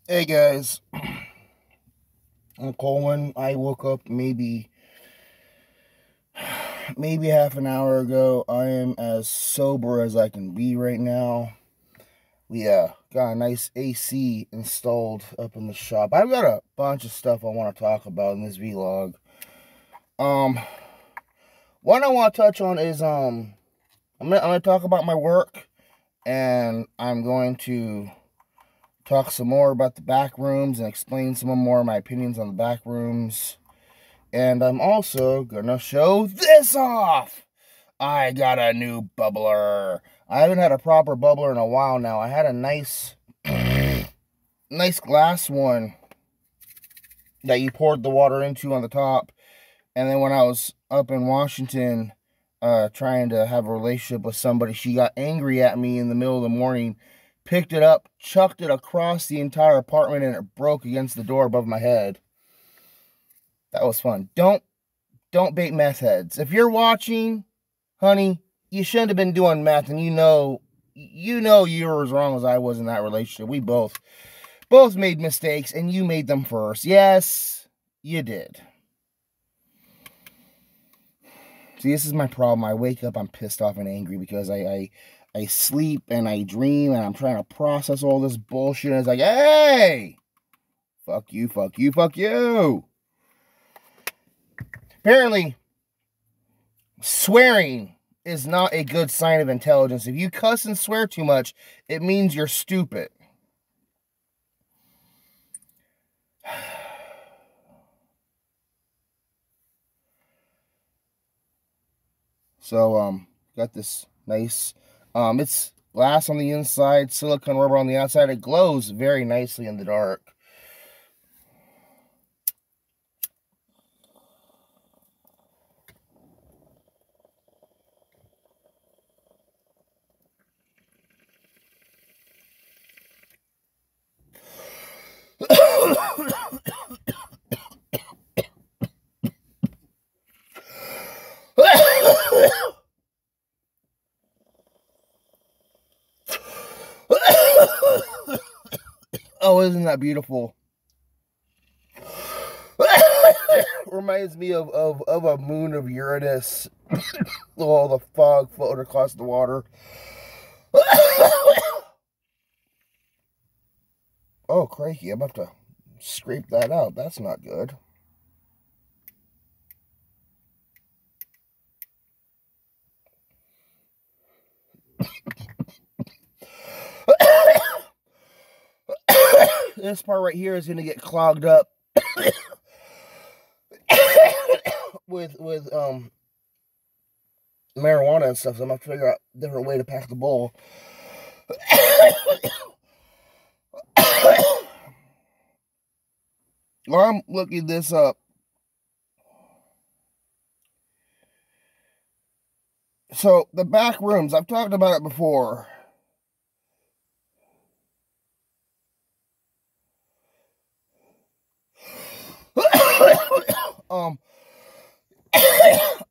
Hey guys, I'm Colwen. I woke up maybe half an hour ago. I am as sober as I can be right now. We got a nice AC installed up in the shop. I've got a bunch of stuff I want to talk about in this vlog. Um, One I want to touch on is I'm gonna talk about my work, and I'm going to talk some more about the back rooms and explain some more of my opinions on the back rooms. And I'm also gonna show this off. I got a new bubbler. I haven't had a proper bubbler in a while now. I had a nice, nice glass one that you poured the water into on the top. And then when I was up in Washington, trying to have a relationship with somebody, she got angry at me in the middle of the morning, picked it up, chucked it across the entire apartment, and it broke against the door above my head. That was fun. Don't bait meth heads. If you're watching, honey, you shouldn't have been doing meth, and you were as wrong as I was in that relationship. We both made mistakes, and you made them first. Yes, you did. See, this is my problem. I wake up, I'm pissed off and angry because I sleep and I dream, and I'm trying to process all this bullshit. And it's like, hey, fuck you, fuck you, fuck you. Apparently, swearing is not a good sign of intelligence. If you cuss and swear too much, it means you're stupid. So, got this nice, it's glass on the inside, silicone rubber on the outside. It glows very nicely in the dark. Oh, isn't that beautiful? Reminds me of a moon of Uranus. All the fog floating across the water. Oh, crikey, I'm about to scrape that out. That's not good. This part right here is going to get clogged up with marijuana and stuff, so I'm going to figure out a different way to pack the bowl. While I'm looking this up, so the back rooms, I've talked about it before.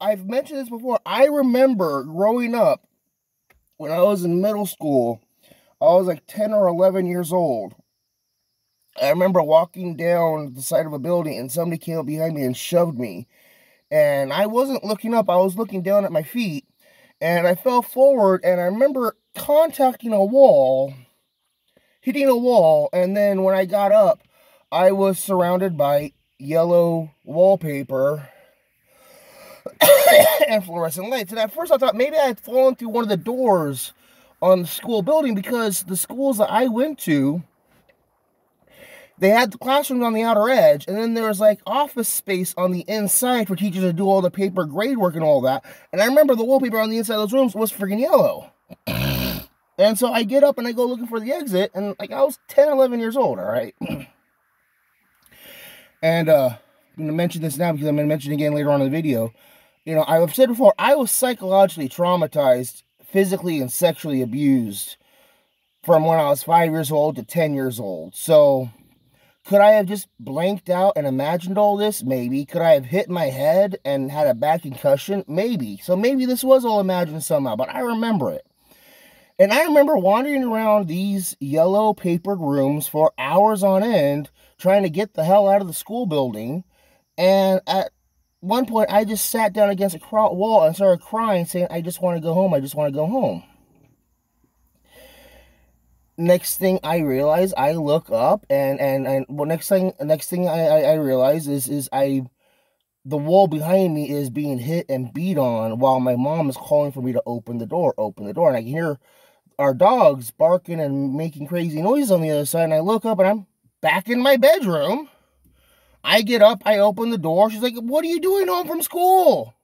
I've mentioned this before. I remember growing up when I was in middle school. I was like 10 or 11 years old. I remember walking down the side of a building and somebody came up behind me and shoved me. And I wasn't looking up, I was looking down at my feet. And I fell forward, and I remember contacting a wall, hitting a wall, and then when I got up, I was surrounded by yellow wallpaper and fluorescent lights. And at first I thought maybe I had fallen through one of the doors on the school building, because the schools that I went to, they had the classrooms on the outer edge, and then there was like office space on the inside for teachers to do all the paper grade work and all that. And I remember the wallpaper on the inside of those rooms was freaking yellow. And so I get up and I go looking for the exit, and like I was 10, 11 years old, all right? And I'm going to mention this now because I'm going to mention it again later on in the video. You know, I've said before, I was psychologically traumatized, physically and sexually abused from when I was 5 years old to 10 years old. So could I have just blanked out and imagined all this? Maybe. Could I have hit my head and had a bad concussion? Maybe. So maybe this was all imagined somehow, but I remember it. And I remember wandering around these yellow papered rooms for hours on end, trying to get the hell out of the school building. And at one point, I just sat down against a wall and started crying, saying, I just want to go home. I just want to go home. Next thing I realize, I look up, and well, next thing I realize is the wall behind me is being hit and beat on while my mom is calling for me to open the door, and I can hear our dogs barking and making crazy noises on the other side, and I look up and I'm back in my bedroom. I get up, I open the door. She's like, what are you doing home from school?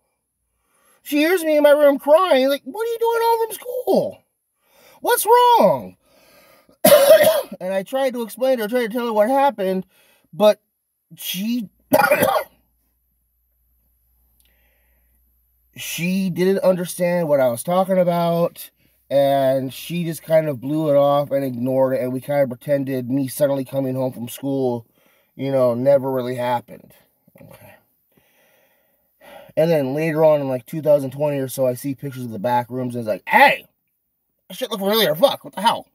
She hears me in my room crying, like, what are you doing home from school? What's wrong? And I tried to explain to her, tried to tell her what happened, but she she didn't understand what I was talking about, and she just kind of blew it off and ignored it, and we kind of pretended me suddenly coming home from school, never really happened. Okay. And then later on in like 2020 or so, I see pictures of the back rooms, and it's like, hey, that shit look familiar. Fuck, what the hell?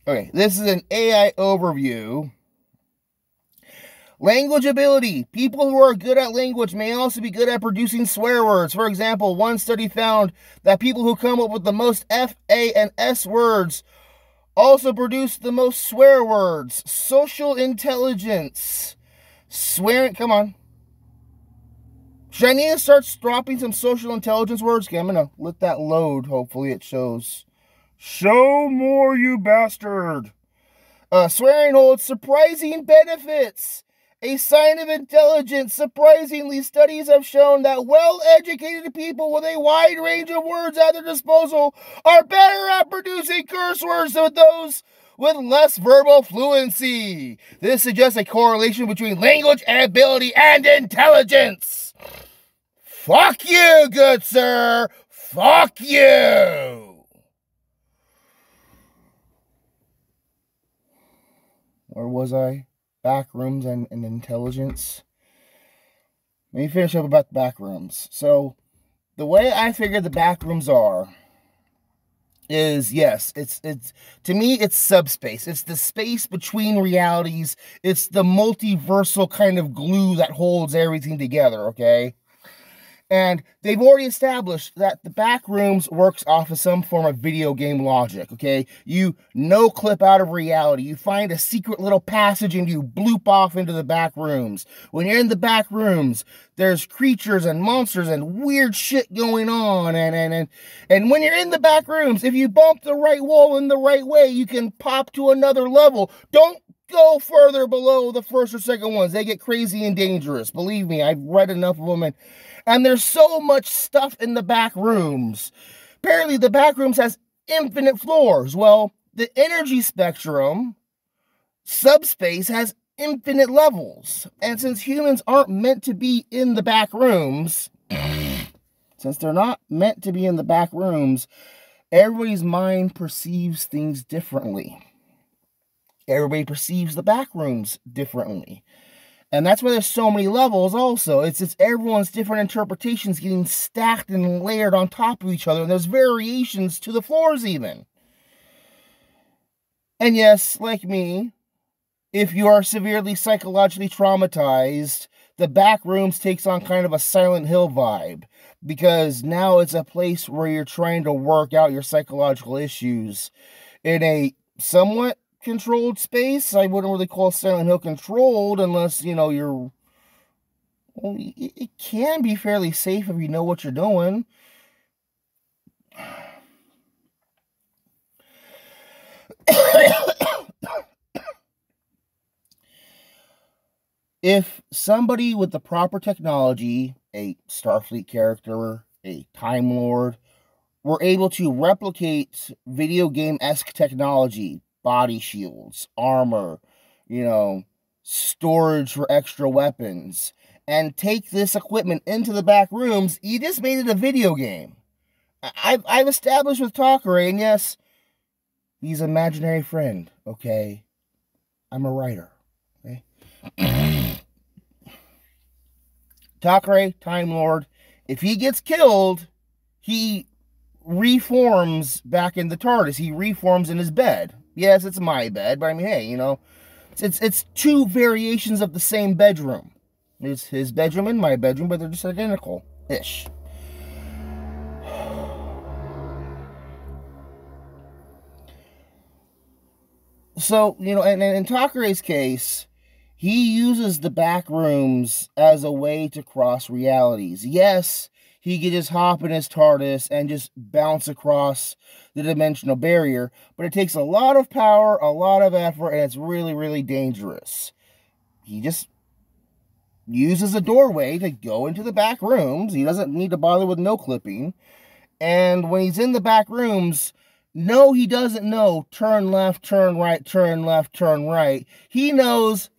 Okay, this is an AI overview. Language ability. People who are good at language may also be good at producing swear words. For example, one study found that people who come up with the most F, A, and S words also produce the most swear words. Social intelligence. Swearing, come on. Should I need to start dropping some social intelligence words? Okay, I'm going to let that load. Hopefully it shows. Show more, you bastard. Swearing holds surprising benefits. A sign of intelligence. Surprisingly, studies have shown that well-educated people with a wide range of words at their disposal are better at producing curse words than those with less verbal fluency. This suggests a correlation between language ability and intelligence. Fuck you, good sir. Fuck you. Where was I? Backrooms and intelligence. Let me finish up about the backrooms. So, the way I figure the backrooms are is, yes, it's to me, it's subspace. It's the space between realities. It's the multiversal kind of glue that holds everything together, okay? And they've already established that the Backrooms works off of some form of video game logic, okay? You no-clip out of reality. You find a secret little passage and you bloop off into the Backrooms. When you're in the Backrooms, there's creatures and monsters and weird shit going on. And when you're in the Backrooms, if you bump the right wall in the right way, you can pop to another level. Don't go further below the first or second ones. They get crazy and dangerous. Believe me, I've read enough of them, and there's so much stuff in the Backrooms. Apparently, the Backrooms has infinite floors. Well, the energy spectrum, subspace, has infinite levels. And since humans aren't meant to be in the Backrooms, since they're not meant to be in the Backrooms, everybody's mind perceives things differently. Everybody perceives the Backrooms differently. And that's why there's so many levels also. It's everyone's different interpretations getting stacked and layered on top of each other. And there's variations to the floors even. And yes, like me, if you are severely psychologically traumatized, the Backrooms takes on kind of a Silent Hill vibe. Because now it's a place where you're trying to work out your psychological issues in a somewhat controlled space. I wouldn't really call Silent Hill controlled unless, you're... Well, it can be fairly safe if you know what you're doing. If somebody with the proper technology, a Starfleet character, a Time Lord, were able to replicate video game-esque technology, body shields, armor, storage for extra weapons, and take this equipment into the Backrooms, you just made it a video game. I've established with Talkeray, and yes, he's an imaginary friend, okay? I'm a writer, okay? Takare, Time Lord, if he gets killed, he reforms back in the TARDIS. He reforms in his bed. Yes, it's my bed, but I mean, hey, you know, it's two variations of the same bedroom. It's his bedroom and my bedroom, but they're just identical-ish. So, you know, and in Takare's case, he uses the Backrooms as a way to cross realities. Yes, he could just hop in his TARDIS and just bounce across the dimensional barrier, but it takes a lot of power, a lot of effort, and it's really, really dangerous. He just uses a doorway to go into the back rooms. He doesn't need to bother with no clipping. And when he's in the back rooms, no, he doesn't know turn left, turn right, turn left, turn right. He knows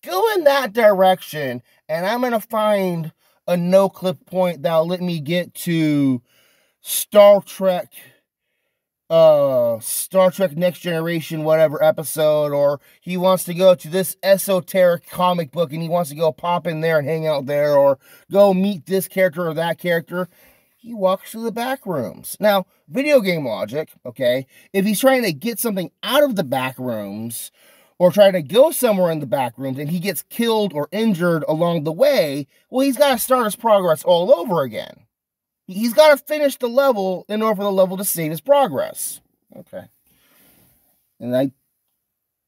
go in that direction, and I'm going to find a no-clip point that'll let me get to Star Trek Next Generation, whatever episode, or he wants to go to this esoteric comic book and he wants to go pop in there and hang out there, or go meet this character or that character. He walks through the back rooms. Now, video game logic, okay, if he's trying to get something out of the back rooms, or trying to go somewhere in the back rooms, and he gets killed or injured along the way, well, he's got to start his progress all over again. He's got to finish the level in order for the level to save his progress. Okay. And I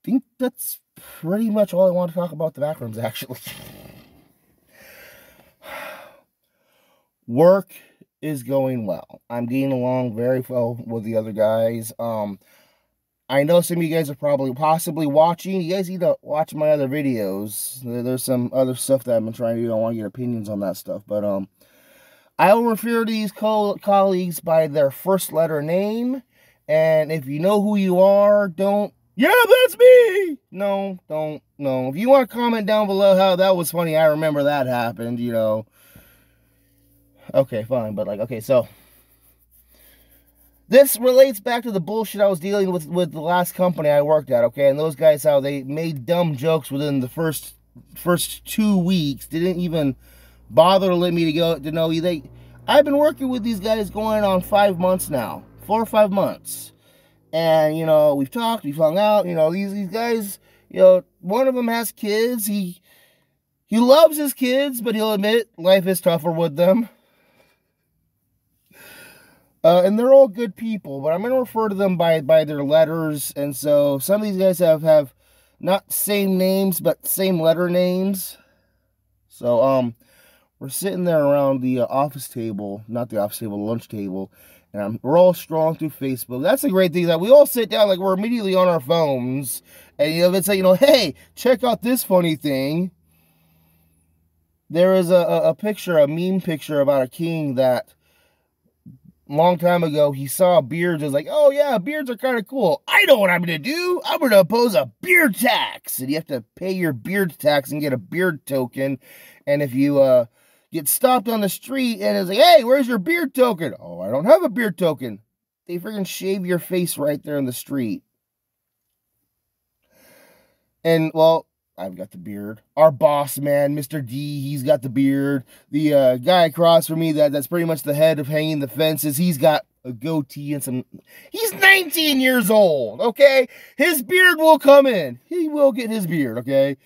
think that's pretty much all I want to talk about the Backrooms, actually. Work is going well. I'm getting along very well with the other guys. I know some of you guys are possibly watching. You guys need to watch my other videos. There's some other stuff that I've been trying to do. I want to get opinions on that stuff. But I will refer to these colleagues by their first letter name. And if you know who you are, don't, yeah, that's me. No, don't, no. If you want to comment down below how that was funny, I remember that happened, you know. Okay, fine. But, like, okay, so this relates back to the bullshit I was dealing with the last company I worked at, okay? And those guys, how they made dumb jokes within the first 2 weeks. Didn't even bother to let me to know. I've been working with these guys going on 5 months now. 4 or 5 months. And, you know, we've talked, we've hung out. You know, these guys, you know, one of them has kids. He loves his kids, but he'll admit life is tougher with them. And they're all good people, but I'm going to refer to them by their letters. And so some of these guys have not same names, but same letter names. So we're sitting there around the office table, not the office table, the lunch table, and we're all strong through Facebook. That's a great thing, that we all sit down like we're immediately on our phones, and you know, it's like, you know, hey, check out this funny thing. There is a picture, a meme picture about a king that long time ago, he saw beards. Was like, oh yeah, beards are kind of cool. I know what I'm going to do. I'm going to impose a beard tax. And you have to pay your beard tax and get a beard token. And if you get stopped on the street and it's like, hey, where's your beard token? Oh, I don't have a beard token. They freaking shave your face right there in the street. And, well, I've got the beard. Our boss man, Mr. D, he's got the beard. The guy across from me, that's pretty much the head of hanging the fences, he's got a goatee and some... He's 19 years old, okay? His beard will come in. He will get his beard, okay?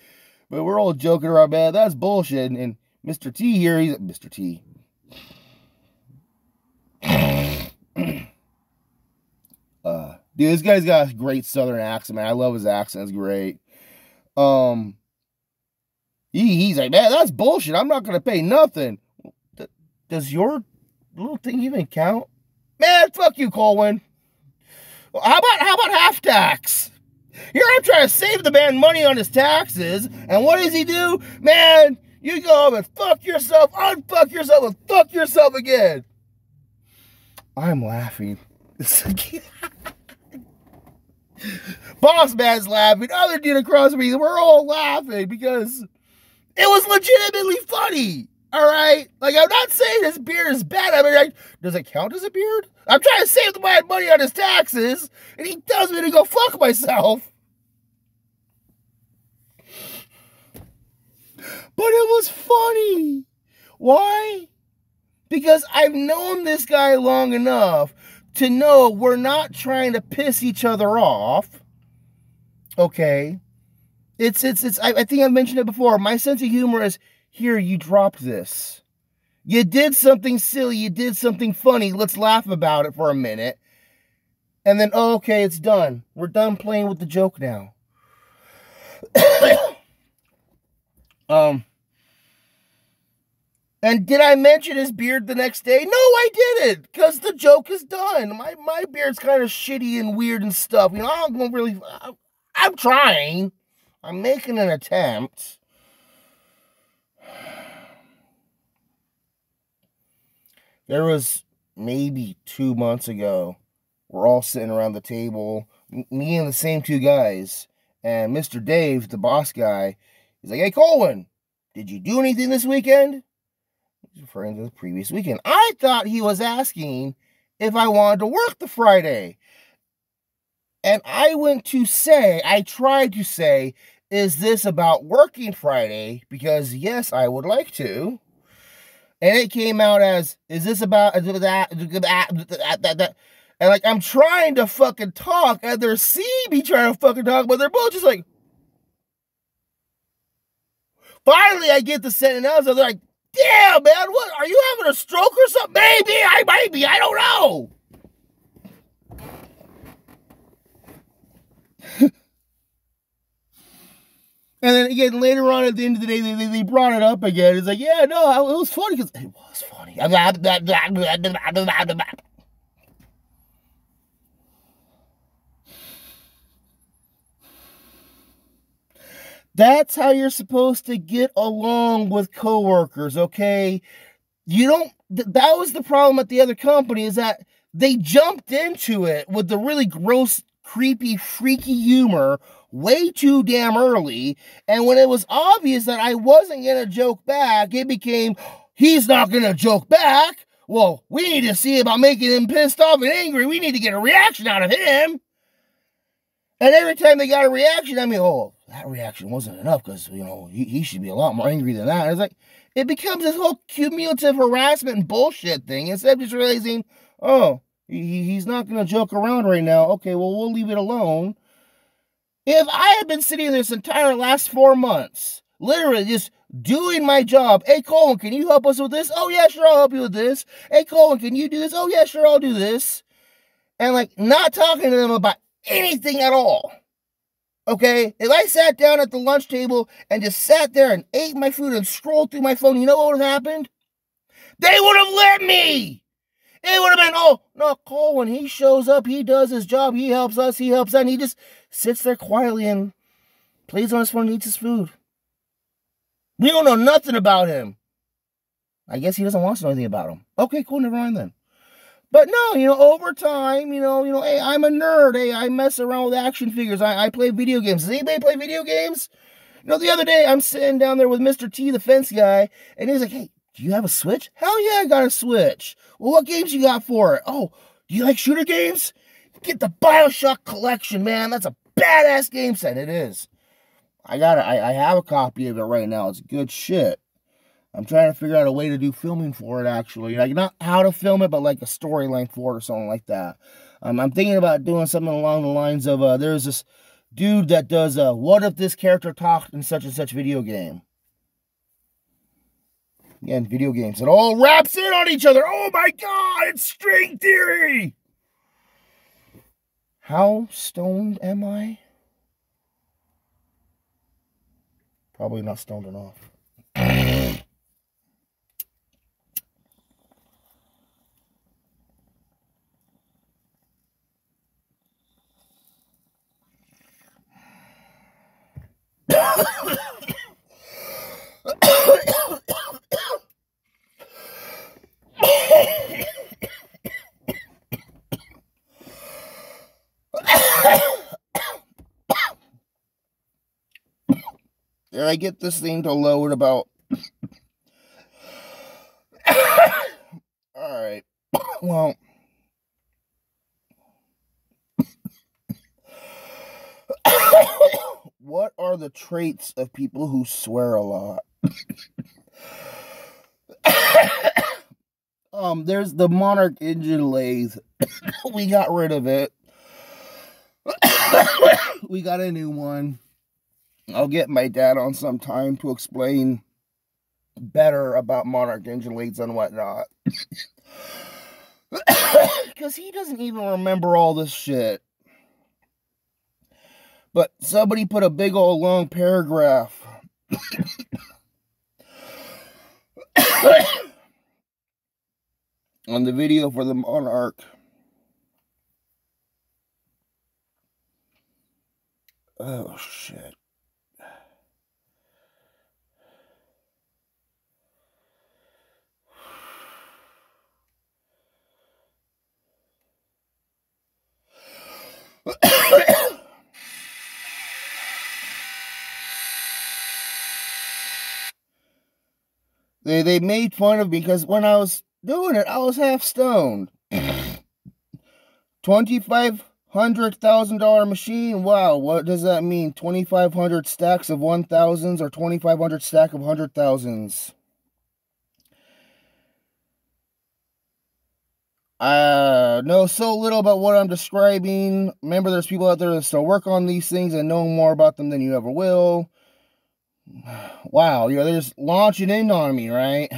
But we're all joking around, man. That's bullshit. And Mr. T here, he's... Mr. T. Dude, this guy's got a great southern accent, man. I love his accent. It's great. He's like, man, that's bullshit. I'm not going to pay nothing. Does your little thing even count? Man, fuck you, Colwen. Well, how about half tax? Here I'm trying to save the man money on his taxes, and what does he do? Man, you go up and fuck yourself, unfuck yourself, and fuck yourself again. I'm laughing. Boss man's laughing. Other dude across me, we're all laughing because it was legitimately funny. All right? Like, I'm not saying his beard is bad. I mean, like, does it count as a beard? I'm trying to save the man money on his taxes, and he tells me to go fuck myself. But it was funny. Why? Because I've known this guy long enough to know we're not trying to piss each other off. Okay? I think I've mentioned it before. My sense of humor is, here, you dropped this. You did something silly. You did something funny. Let's laugh about it for a minute. And then, oh, okay, it's done. We're done playing with the joke now. And did I mention his beard the next day? No, I didn't, because the joke is done. My beard's kind of shitty and weird and stuff. You know, I'm trying. I'm making an attempt. There was maybe 2 months ago, we're all sitting around the table, me and the same two guys, and Mr. Dave, the boss guy, he's like, hey, Colwen, did you do anything this weekend? He's referring to the previous weekend. I thought he was asking if I wanted to work the Friday. And I tried to say, is this about working Friday? Because yes, I would like to. And it came out as, is this about that? And like, I'm trying to fucking talk, and they're seeing me trying to fucking talk, but they're both just like, finally I get the sentence out, so they're like, damn, man, what, are you having a stroke or something? Maybe, I don't know. And then again, later on at the end of the day, they brought it up again. It's like, yeah, no, it was funny, because it was funny. That's how you're supposed to get along with coworkers, okay? That was the problem at the other company, is that they jumped into it with the really gross, creepy, freaky humor way too damn early, and when it was obvious that I wasn't gonna joke back, it became, he's not gonna joke back. Well, we need to see about making him pissed off and angry. We need to get a reaction out of him. And every time they got a reaction, I mean, oh, that reaction wasn't enough, because, you know, he should be a lot more angry than that. It's like, it becomes this whole cumulative harassment and bullshit thing, instead of just realizing, oh, he's not going to joke around right now. Okay, well, we'll leave it alone. If I had been sitting this entire last 4 months, literally just doing my job, hey, Colwen, can you help us with this? Oh, yeah, sure, I'll help you with this. Hey, Colwen, can you do this? Oh, yeah, sure, I'll do this. And, like, not talking to them about anything at all. Okay? If I sat down at the lunch table and just sat there and ate my food and scrolled through my phone, you know what would have happened? They would have let me. It would have been, oh, no, Colwen, he shows up, he does his job, he helps us, he helps us, and he just sits there quietly and plays on his phone and eats his food. We don't know nothing about him. I guess he doesn't want us to know anything about him. Okay, cool, never mind then. But no, you know, over time, you know, hey, I'm a nerd. Hey, I mess around with action figures. I play video games. Does anybody play video games? You know, the other day, I'm sitting down there with Mr. T, the fence guy, and he's like, hey, do you have a Switch? Hell yeah, I got a Switch. Well, what games you got for it? Oh, do you like shooter games? Get the BioShock collection, man. That's a badass game set. It is. I have a copy of it right now. It's good shit. I'm trying to figure out a way to do filming for it, actually. Like, not how to film it, but like a storyline for it or something like that. I'm thinking about doing something along the lines of, there's this dude that does, what if this character talked in such and such video game? Again, video games. It all wraps in on each other. Oh my God, it's string theory! How stoned am I? Probably not stoned enough. Did I get this thing to load about... Alright. Well... What are the traits of people who swear a lot? There's the Monarch engine lathe. We got rid of it. We got a new one. I'll get my dad on sometime to explain better about Monarch engine lathes and whatnot. Because he doesn't even remember all this shit. But somebody put a big old long paragraph on the video for the Monarch. Oh, shit. They made fun of me because when I was doing it, I was half stoned. $2,500,000 machine. Wow, what does that mean? 2,500 stacks of 1,000s or 2,500 stack of 100,000s? I know so little about what I'm describing. Remember, there's people out there that still work on these things and know more about them than you ever will. Wow, they're just launching in on me, right?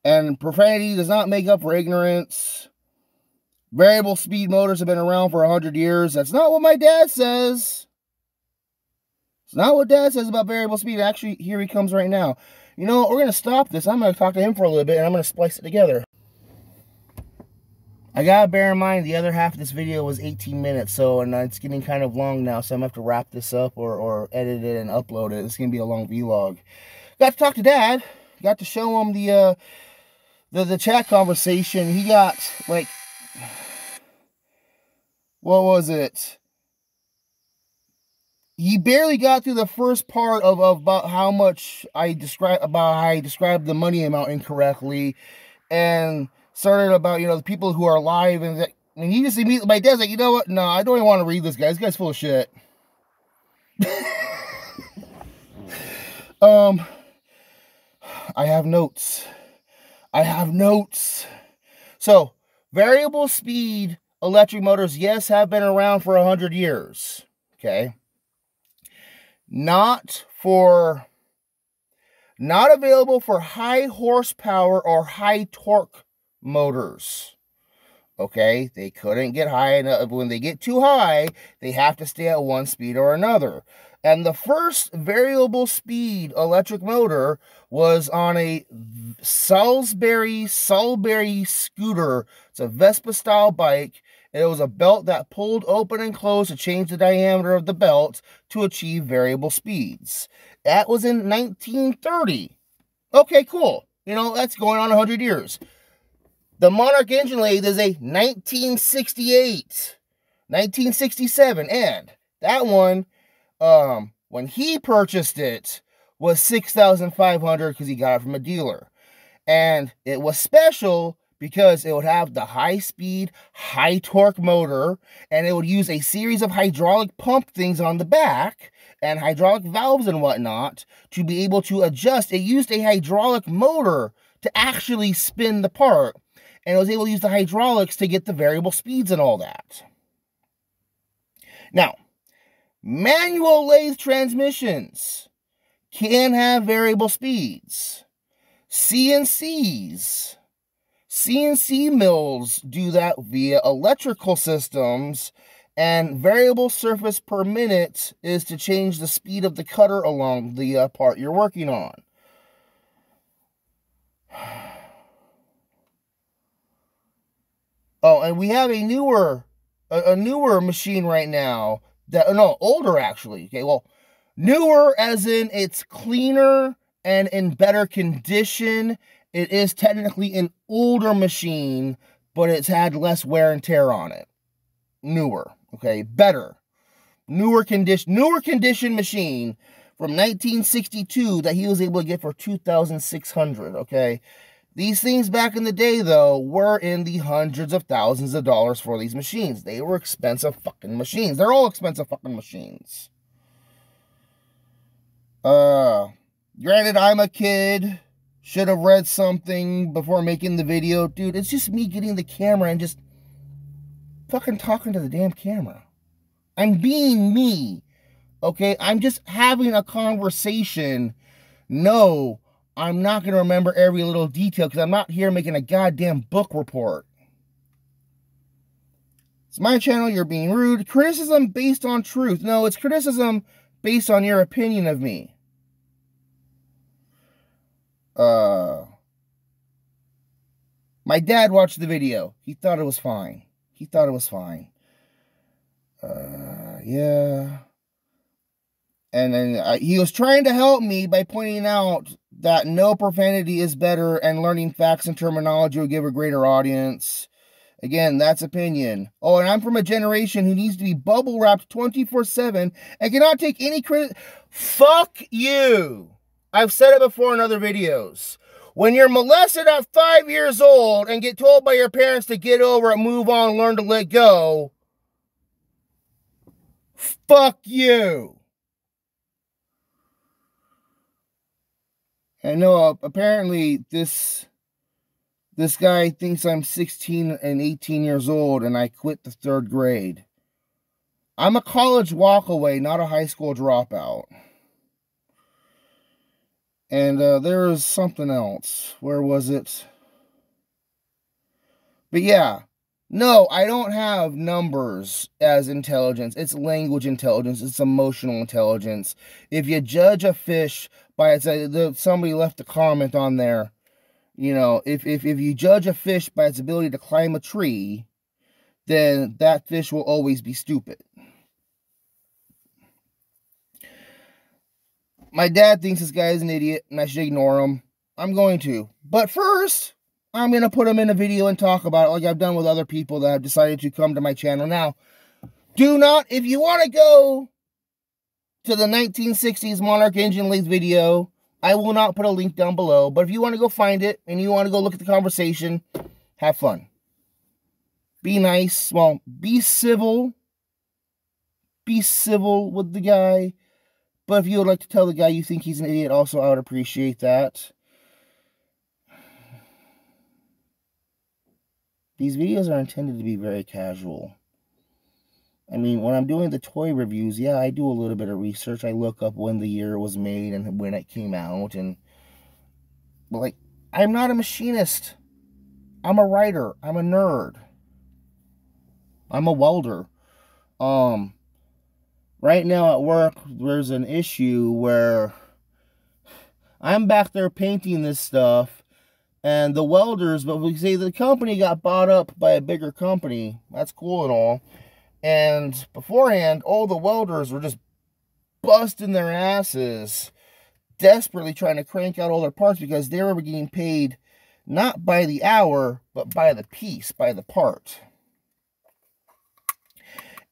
And profanity does not make up for ignorance. Variable speed motors have been around for 100 years. That's not what my dad says. It's not what Dad says about variable speed. Actually, here he comes right now. You know what? We're going to stop this. I'm going to talk to him for a little bit, and I'm going to splice it together. I got to bear in mind the other half of this video was 18 minutes, and it's getting kind of long now, so I'm going to have to wrap this up or edit it and upload it. It's going to be a long vlog. Got to talk to Dad. Got to show him the chat conversation. He got, like, what was it? He barely got through the first part of about how much I described, about how I described the money amount incorrectly, and started about, the people who are alive, and he just immediately, my dad's like, you know what? No, I don't even want to read this guy. This guy's full of shit. I have notes. So, variable speed electric motors, yes, have been around for 100 years. Okay. Not available for high horsepower or high torque motors. Okay, they couldn't get high enough. When they get too high, they have to stay at one speed or another. And the first variable speed electric motor was on a Salisbury scooter. It's a Vespa style bike. It was a belt that pulled open and closed to change the diameter of the belt to achieve variable speeds. That was in 1930. Okay, cool. That's going on 100 years. The Monarch engine lathe is a 1967, and that one, when he purchased it, was $6,500 because he got it from a dealer. And it was special because it would have the high-speed, high-torque motor, and it would use a series of hydraulic pump things on the back and hydraulic valves and whatnot to be able to adjust. It used a hydraulic motor to actually spin the part, and it was able to use the hydraulics to get the variable speeds and all that. Now, manual lathe transmissions can have variable speeds. CNC mills do that via electrical systems, and variable surface per minute is to change the speed of the cutter along the part you're working on. Oh, and we have a newer machine right now older actually. Okay, well, newer as in it's cleaner and in better condition. It is technically an older machine, but it's had less wear and tear on it. Newer, okay, better. Newer condition machine from 1962 that he was able to get for $2,600, okay? These things back in the day, though, were in the hundreds of thousands of dollars for these machines. They were expensive fucking machines. They're all expensive fucking machines. Granted, I'm a kid. Should have read something before making the video. Dude, it's just me getting the camera and just fucking talking to the damn camera. I'm being me. Okay? I'm just having a conversation. No, I'm not going to remember every little detail because I'm not here making a goddamn book report. It's my channel, you're being rude. Criticism based on truth. No, it's criticism based on your opinion of me. My dad watched the video. He thought it was fine. He thought it was fine. Yeah. And then he was trying to help me by pointing out that no profanity is better and learning facts and terminology will give a greater audience. Again, that's opinion. Oh, and I'm from a generation who needs to be bubble wrapped 24/7 and cannot take any credit. Fuck you. I've said it before in other videos. When you're molested at 5 years old and get told by your parents to get over it, move on, learn to let go, fuck you. I know apparently this guy thinks I'm 16 and 18 years old and I quit the 3rd grade. I'm a college walkaway, not a high school dropout. And there was something else. Where was it? But yeah. No, I don't have numbers as intelligence. It's language intelligence. It's emotional intelligence. If you judge a fish by its... somebody left a comment on there. You know, if you judge a fish by its ability to climb a tree, then that fish will always be stupid. My dad thinks this guy is an idiot and I should ignore him. I'm going to. But first, I'm going to put him in a video and talk about it like I've done with other people that have decided to come to my channel. Now, do not, if you want to go to the 1960s Monarch Engine Lathe video, I will not put a link down below. But if you want to go find it and you want to go look at the conversation, have fun. Be nice. Well, be civil. Be civil with the guy. But if you would like to tell the guy you think he's an idiot also, I would appreciate that. These videos are intended to be very casual. I mean, when I'm doing the toy reviews, yeah, I do a little bit of research. I look up when the year it was made and when it came out. But like, I'm not a machinist. I'm a writer. I'm a nerd. I'm a welder. Right now at work, there's an issue where I'm back there painting this stuff, and the welders, but we say the company got bought up by a bigger company. That's cool and all. And beforehand, all the welders were just busting their asses, desperately trying to crank out all their parts because they were getting paid not by the hour, but by the piece, by the part.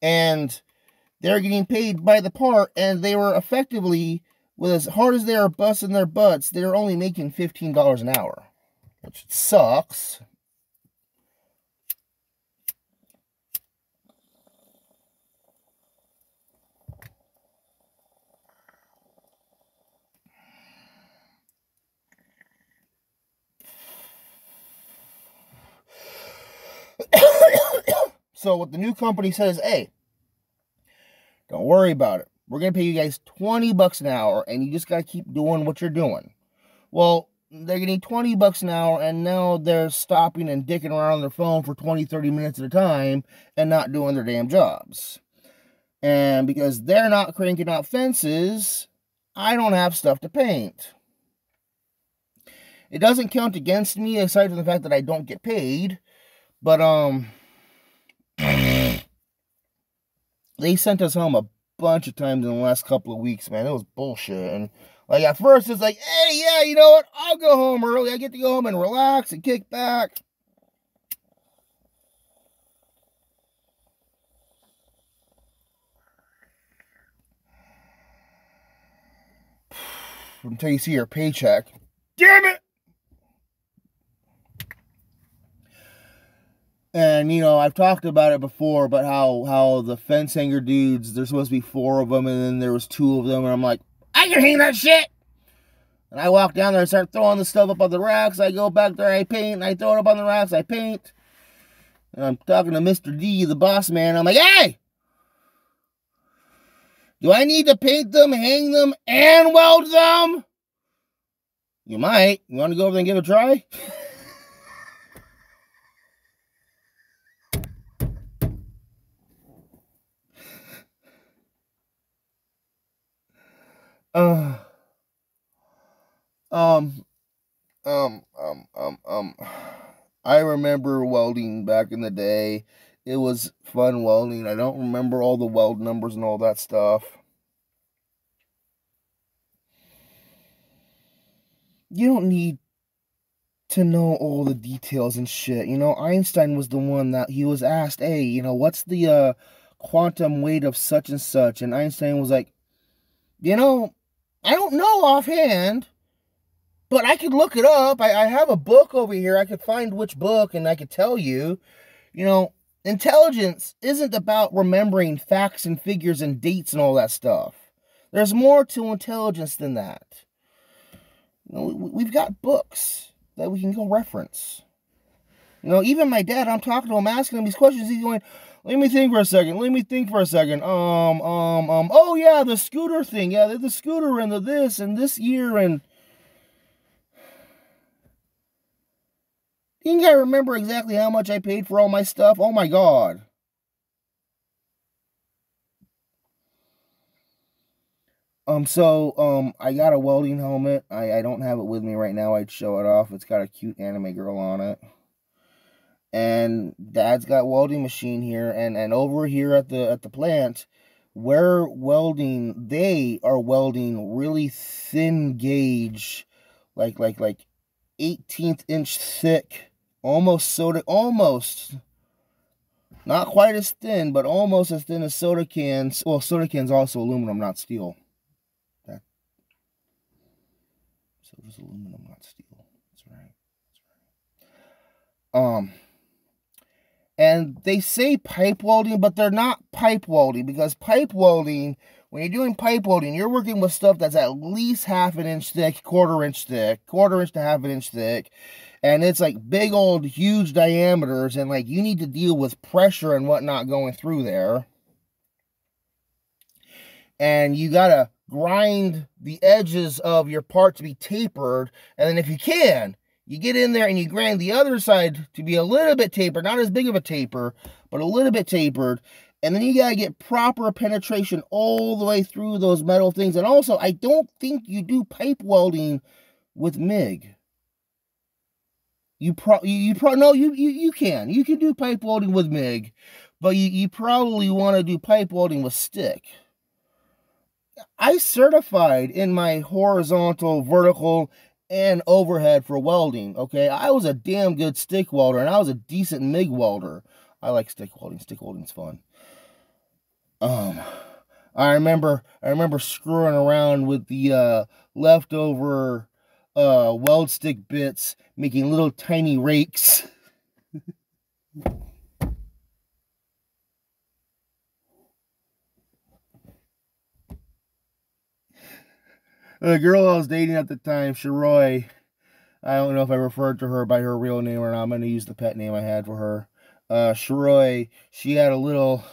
And they're getting paid by the part, and they were effectively, with as hard as they are busting their butts, they're only making $15 an hour, which sucks. So what the new company says, hey, don't worry about it. We're going to pay you guys 20 bucks an hour, and you just got to keep doing what you're doing. Well, they're getting 20 bucks an hour, and now they're stopping and dicking around on their phone for 20, 30 minutes at a time and not doing their damn jobs. And because they're not cranking out fences, I don't have stuff to paint. It doesn't count against me, aside from the fact that I don't get paid. But, they sent us home a bunch of times in the last couple of weeks, man. It was bullshit. And, like, at first, it's like, hey, yeah, you know what? I'll go home early. I get to go home and relax and kick back. Until you see your paycheck. Damn it! And, you know, I've talked about it before, but how the fence hanger dudes, there's supposed to be 4 of them, and then there was 2 of them, and I'm like, I can hang that shit! And I walk down there and start throwing the stuff up on the racks. I go back there, I paint, and I throw it up on the racks, I paint. And I'm talking to Mr. D, the boss man. I'm like, hey! Do I need to paint them, hang them, and weld them? You might. You want to go over there and give it a try? I remember welding back in the day. It was fun welding. I don't remember all the weld numbers and all that stuff. You don't need to know all the details and shit. You know, Einstein was the one that he was asked, hey, you know, what's the quantum weight of such and such? And Einstein was like, you know, I don't know offhand, but I could look it up. I have a book over here. I could find which book and I could tell you. You know, intelligence isn't about remembering facts and figures and dates and all that stuff. There's more to intelligence than that. You know, we've got books that we can go reference. You know, even my dad, I'm talking to him, asking him these questions. He's going, let me think for a second. Oh yeah, the scooter thing. Yeah, the scooter and the this and this year and... You think I remember exactly how much I paid for all my stuff? Oh my God. I got a welding helmet. I don't have it with me right now. I'd show it off. It's got a cute anime girl on it. And Dad's got welding machine here, and over here at the plant, they are welding really thin gauge, like 18th inch thick, almost, not quite as thin, but almost as thin as soda cans. Well, soda cans also aluminum, not steel. Soda's aluminum, not steel. That's right. And they say pipe welding, but they're not pipe welding, because pipe welding, when you're doing pipe welding, you're working with stuff that's at least half an inch thick, quarter inch to half an inch thick. And it's like big old huge diameters, and like you need to deal with pressure and whatnot going through there. And you gotta grind the edges of your part to be tapered. And then if you can, you get in there and you grind the other side to be a little bit tapered, not as big of a taper, but a little bit tapered. And then you gotta get proper penetration all the way through those metal things. And also, I don't think you do pipe welding with MIG. You can do pipe welding with MIG, but you probably want to do pipe welding with stick. I certified in my horizontal, vertical, and overhead for welding, okay? I was a damn good stick welder, and I was a decent MIG welder. I like stick welding. Stick welding's fun. I remember screwing around with the leftover weld stick bits, making little tiny rakes. The girl I was dating at the time, Sharoi, I don't know if I referred to her by her real name or not. I'm going to use the pet name I had for her. Sharoi, she had a little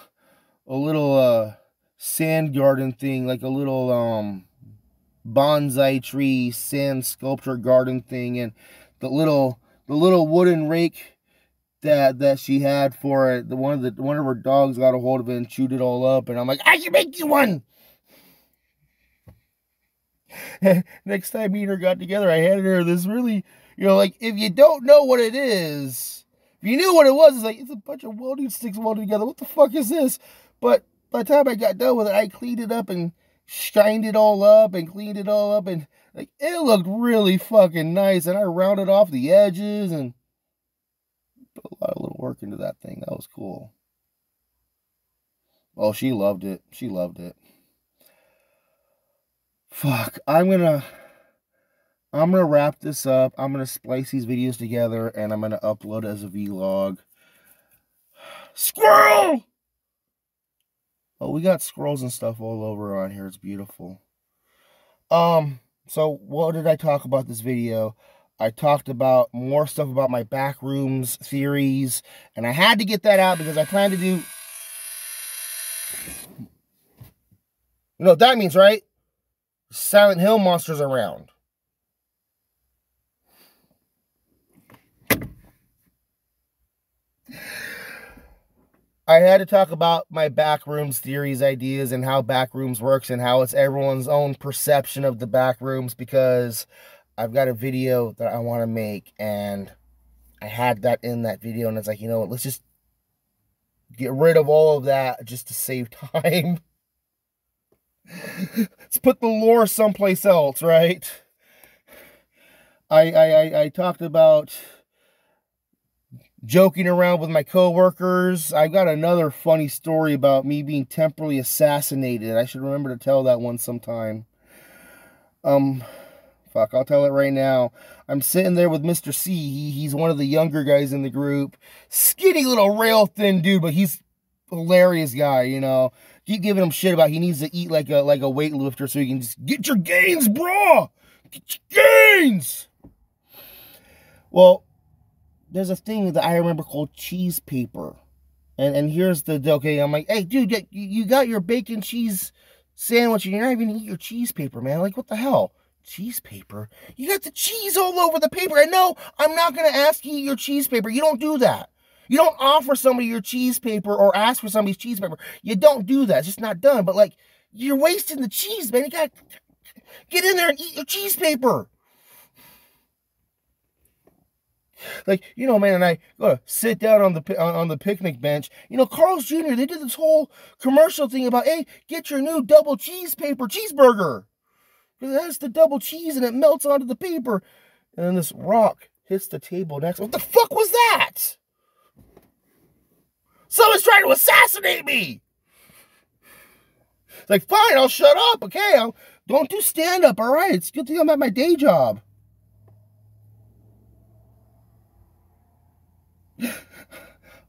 sand garden thing, like a little bonsai tree sand sculpture garden thing, and the little wooden rake that she had for it, one of her dogs got a hold of it and chewed it all up, and I'm like, I can make you one. Next time me and her got together, I handed her this really, you know, like, if you don't know what it is, if you knew what it was, it's like, it's a bunch of welding sticks welded together. What the fuck is this? But by the time I got done with it, I cleaned it up and shined it all up and cleaned it all up, and like it looked really fucking nice. And I rounded off the edges and put a lot of little work into that thing. That was cool. Oh, she loved it. She loved it. Fuck, I'm gonna wrap this up. I'm gonna splice these videos together and I'm gonna upload it as a vlog. Squirrel! Oh, we got squirrels and stuff all over around here. It's beautiful. So what did I talk about this video? I talked about more stuff about my Backrooms theories, and I had to get that out because I plan to do... You know what that means, right? Silent Hill monsters around. I had to talk about my Backrooms theories, ideas, and how Backrooms works and how it's everyone's own perception of the Backrooms, because I've got a video that I want to make, and I had that in that video, and it's like, you know what, let's just get rid of all of that just to save time. Let's put the lore someplace else, right? I talked about joking around with my coworkers. I've got another funny story about me being temporarily assassinated. I should remember to tell that one sometime. Fuck, I'll tell it right now. I'm sitting there with Mr. C. He's one of the younger guys in the group. Skinny little rail thin dude, but he's a hilarious guy, you know. Keep giving him shit about he needs to eat like a weightlifter so he can just get your gains, bro. Get your gains. Well, there's a thing that I remember called cheese paper. And here's the, okay, I'm like, hey, dude, you got your bacon cheese sandwich and you're not even eating your cheese paper, man. Like, what the hell? Cheese paper? You got the cheese all over the paper. And no, I'm not going to ask you your cheese paper. You don't do that. You don't offer somebody your cheese paper or ask for somebody's cheese paper. You don't do that. It's just not done. But, like, you're wasting the cheese, man. You got to get in there and eat your cheese paper. Like, you know, man, and I go to sit down on the picnic bench. You know, Carl's Jr., they did this whole commercial thing about, hey, get your new double cheese paper cheeseburger. Because it has the double cheese and it melts onto the paper. And then this rock hits the table next. What the fuck was that? Someone's trying to assassinate me. It's like, fine, I'll shut up. Okay, don't do stand-up, all right? It's a good thing I'm at my day job.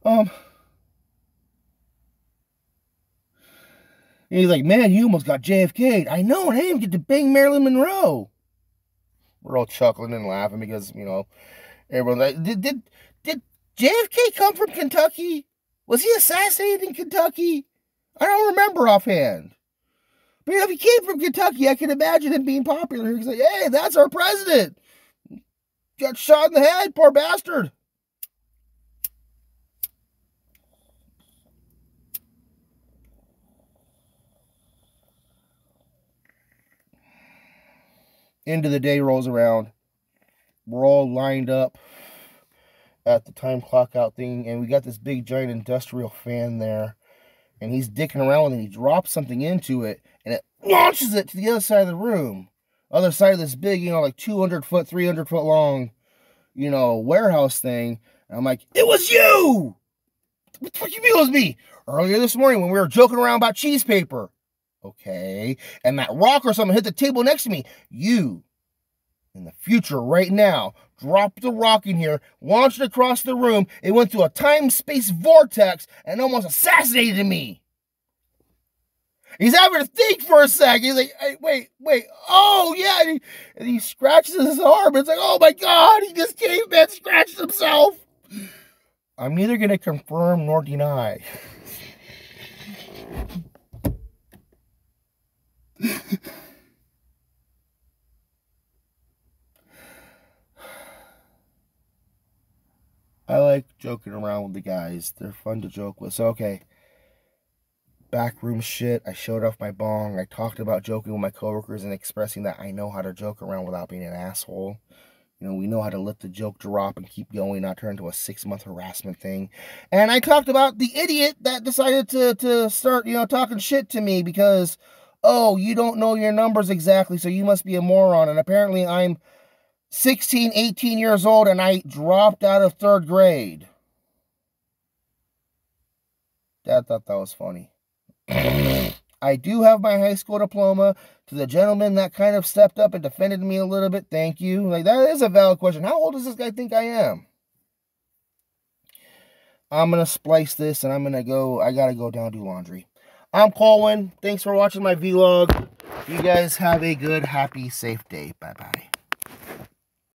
And he's like, man, you almost got JFK'd. I know, and I didn't get to bang Marilyn Monroe. We're all chuckling and laughing because, you know, everyone's like, did JFK come from Kentucky? Was he assassinated in Kentucky? I don't remember offhand. But if he came from Kentucky, I can imagine him being popular. He's like, hey, that's our president. Got shot in the head, poor bastard. End of the day rolls around. We're all lined up at the time clock out thing, and we got this big giant industrial fan there, and he's dicking around with it, and he drops something into it, and it launches it to the other side of the room. Other side of this big, you know, like 200 foot, 300 foot long, you know, warehouse thing. And I'm like, it was you! What the fuck you mean it was me? Earlier this morning when we were joking around about cheese paper. Okay, and that rock or something hit the table next to me. You, in the future, right now, dropped the rock in here, launched it across the room, it went through a time-space vortex, and almost assassinated me. He's having to think for a second. He's like, hey, wait, oh, yeah, and he scratches his arm. It's like, oh, my God, he just came and scratched himself. I'm neither going to confirm nor deny. I like joking around with the guys. They're fun to joke with. So, okay. Backroom shit. I showed off my bong. I talked about joking with my coworkers and expressing that I know how to joke around without being an asshole. You know, we know how to let the joke drop and keep going, not turn into a 6-month harassment thing. And I talked about the idiot that decided to start, you know, talking shit to me because, oh, you don't know your numbers exactly, so you must be a moron. And apparently I'm 16, 18 years old, and I dropped out of 3rd grade. Dad thought that was funny. I do have my high school diploma. To the gentleman that kind of stepped up and defended me a little bit, thank you. Like, that is a valid question. How old does this guy think I am? I'm going to splice this, and I got to go down and do laundry. I'm Colwen. Thanks for watching my vlog. You guys have a good, happy, safe day. Bye-bye.